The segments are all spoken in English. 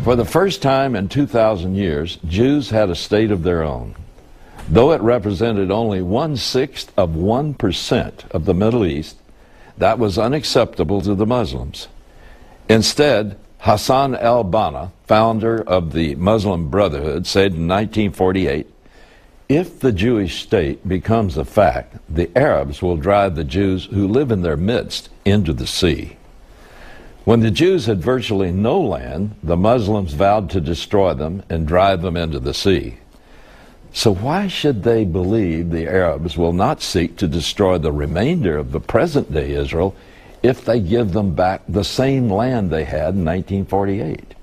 For the first time in 2,000 years, Jews had a state of their own. Though it represented only 1/6% of the Middle East, that was unacceptable to the Muslims. Instead, Hassan al-Banna, founder of the Muslim Brotherhood, said in 1948, "If the Jewish state becomes a fact, the Arabs will drive the Jews who live in their midst into the sea." When the Jews had virtually no land, the Muslims vowed to destroy them and drive them into the sea. So why should they believe the Arabs will not seek to destroy the remainder of the present-day Israel if they give them back the same land they had in 1948?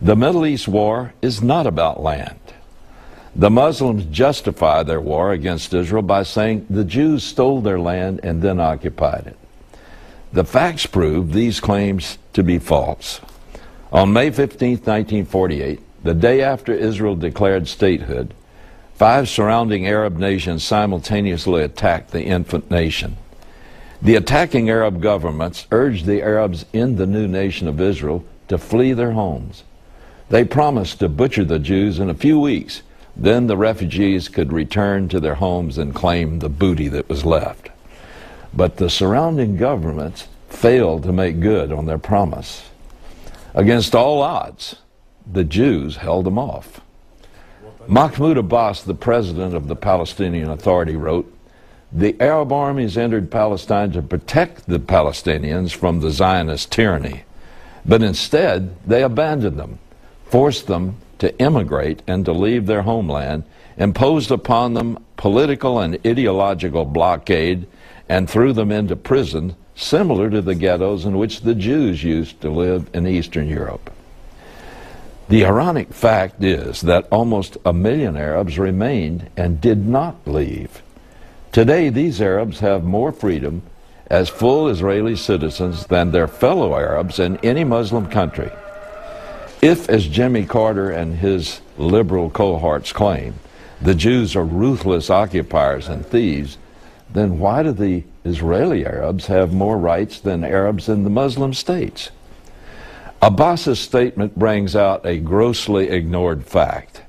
The Middle East war is not about land. The Muslims justify their war against Israel by saying the Jews stole their land and then occupied it. The facts prove these claims to be false. On May 15, 1948, the day after Israel declared statehood, 5 surrounding Arab nations simultaneously attacked the infant nation. The attacking Arab governments urged the Arabs in the new nation of Israel to flee their homes. They promised to butcher the Jews in a few weeks. Then the refugees could return to their homes and claim the booty that was left. But the surrounding governments failed to make good on their promise. Against all odds, the Jews held them off. Mahmoud Abbas, the president of the Palestinian Authority, wrote, "The Arab armies entered Palestine to protect the Palestinians from the Zionist tyranny, but instead they abandoned them, forced them to immigrate and to leave their homeland, imposed upon them political and ideological blockade, and threw them into prison similar to the ghettos in which the Jews used to live in Eastern Europe." The ironic fact is that almost 1 million Arabs remained and did not leave. Today, these Arabs have more freedom as full Israeli citizens than their fellow Arabs in any Muslim country. If, as Jimmy Carter and his liberal cohorts claim, the Jews are ruthless occupiers and thieves, then why do the Israeli Arabs have more rights than Arabs in the Muslim states? Abbas's statement brings out a grossly ignored fact.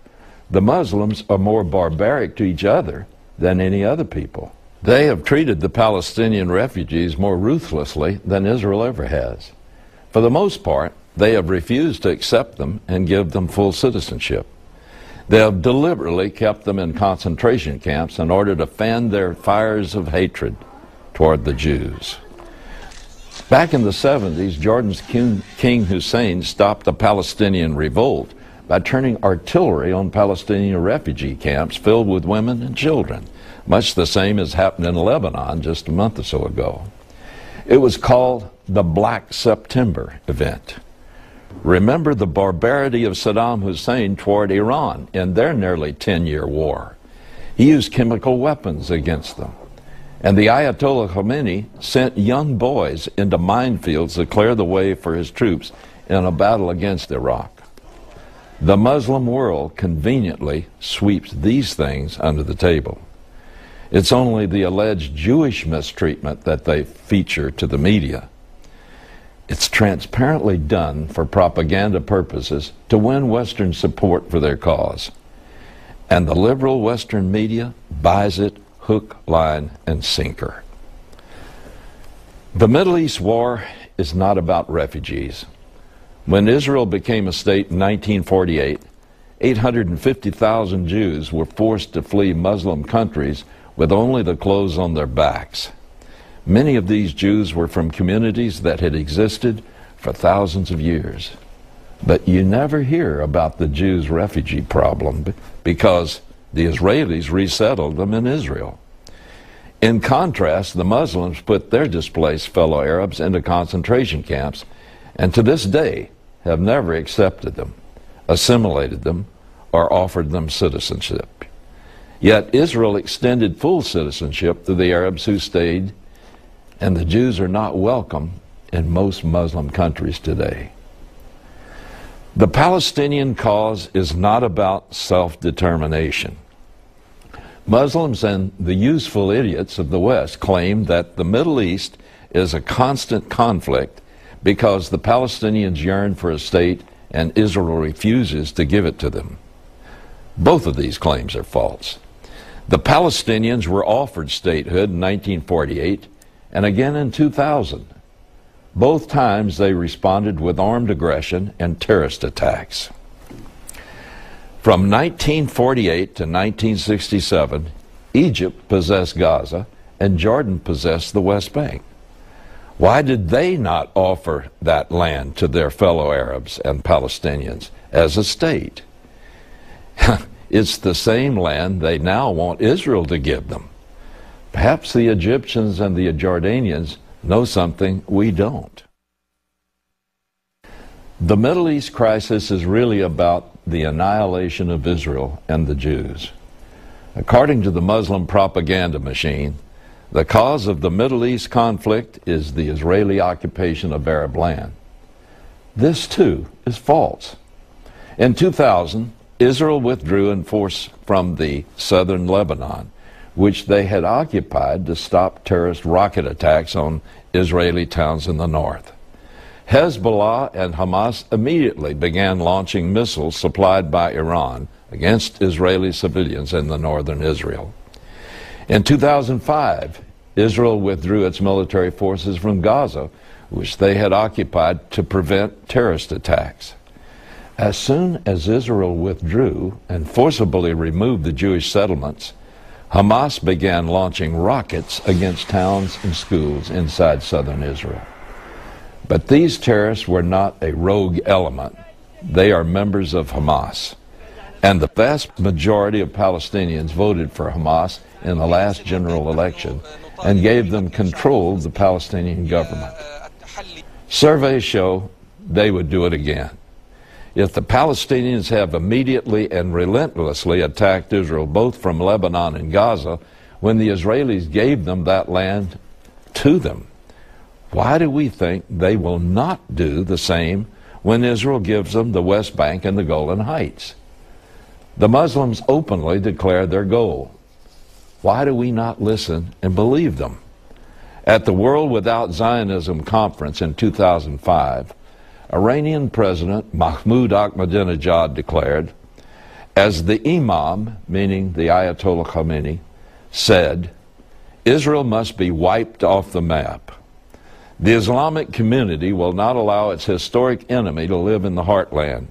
The Muslims are more barbaric to each other than any other people. They have treated the Palestinian refugees more ruthlessly than Israel ever has. For the most part, they have refused to accept them and give them full citizenship. They have deliberately kept them in concentration camps in order to fan their fires of hatred toward the Jews. Back in the 70s, Jordan's King Hussein stopped the Palestinian revolt by turning artillery on Palestinian refugee camps filled with women and children, much the same as happened in Lebanon just a month or so ago. It was called the Black September event. Remember the barbarity of Saddam Hussein toward Iran in their nearly 10-year war. He used chemical weapons against them. And the Ayatollah Khomeini sent young boys into minefields to clear the way for his troops in a battle against Iraq. The Muslim world conveniently sweeps these things under the table. It's only the alleged Jewish mistreatment that they feature to the media. It's transparently done for propaganda purposes to win Western support for their cause. And the liberal Western media buys it hook, line, and sinker. The Middle East war is not about refugees. When Israel became a state in 1948, 850,000 Jews were forced to flee Muslim countries with only the clothes on their backs. Many of these Jews were from communities that had existed for thousands of years. But you never hear about the Jews' refugee problem because the Israelis resettled them in Israel. In contrast, the Muslims put their displaced fellow Arabs into concentration camps and to this day have never accepted them, assimilated them, or offered them citizenship. Yet Israel extended full citizenship to the Arabs who stayed, and the Jews are not welcome in most Muslim countries today. The Palestinian cause is not about self-determination. Muslims and the useful idiots of the West claim that the Middle East is a constant conflict because the Palestinians yearn for a state and Israel refuses to give it to them. Both of these claims are false. The Palestinians were offered statehood in 1948 and again in 2000. Both times they responded with armed aggression and terrorist attacks. From 1948 to 1967, Egypt possessed Gaza and Jordan possessed the West Bank. Why did they not offer that land to their fellow Arabs and Palestinians as a state? It's the same land they now want Israel to give them. Perhaps the Egyptians and the Jordanians know something we don't. The Middle East crisis is really about the annihilation of Israel and the Jews. According to the Muslim propaganda machine, the cause of the Middle East conflict is the Israeli occupation of Arab land. This, too, is false. In 2000, Israel withdrew in force from the southern Lebanon, which they had occupied to stop terrorist rocket attacks on Israeli towns in the north. Hezbollah and Hamas immediately began launching missiles supplied by Iran against Israeli civilians in the northern Israel. In 2005, Israel withdrew its military forces from Gaza, which they had occupied to prevent terrorist attacks. As soon as Israel withdrew and forcibly removed the Jewish settlements, Hamas began launching rockets against towns and schools inside southern Israel. But these terrorists were not a rogue element. They are members of Hamas. And the vast majority of Palestinians voted for Hamas in the last general election and gave them control of the Palestinian government. Surveys show they would do it again. If the Palestinians have immediately and relentlessly attacked Israel both from Lebanon and Gaza when the Israelis gave them that land to them, why do we think they will not do the same when Israel gives them the West Bank and the Golan Heights? The Muslims openly declare their goal. Why do we not listen and believe them? At the World Without Zionism conference in 2005, Iranian President Mahmoud Ahmadinejad declared, as the Imam, meaning the Ayatollah Khomeini, said, Israel must be wiped off the map. The Islamic community will not allow its historic enemy to live in the heartland.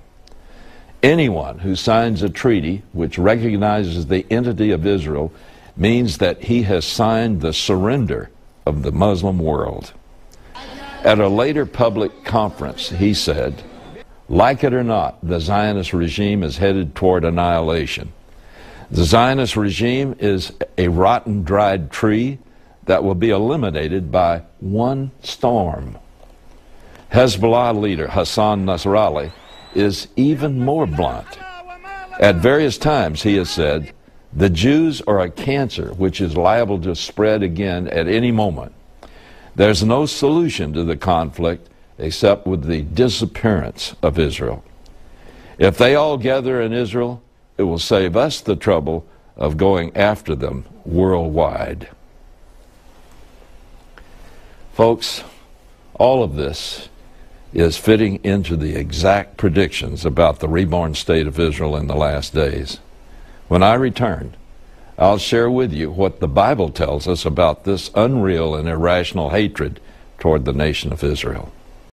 Anyone who signs a treaty which recognizes the entity of Israel means that he has signed the surrender of the Muslim world. At a later public conference, he said, like it or not, the Zionist regime is headed toward annihilation. The Zionist regime is a rotten, dried tree that will be eliminated by one storm. Hezbollah leader Hassan Nasrallah is even more blunt. At various times, he has said, the Jews are a cancer which is liable to spread again at any moment. There's no solution to the conflict except with the disappearance of Israel. If they all gather in Israel, it will save us the trouble of going after them worldwide. Folks, all of this is fitting into the exact predictions about the reborn state of Israel in the last days. When I return, I'll share with you what the Bible tells us about this unreal and irrational hatred toward the nation of Israel.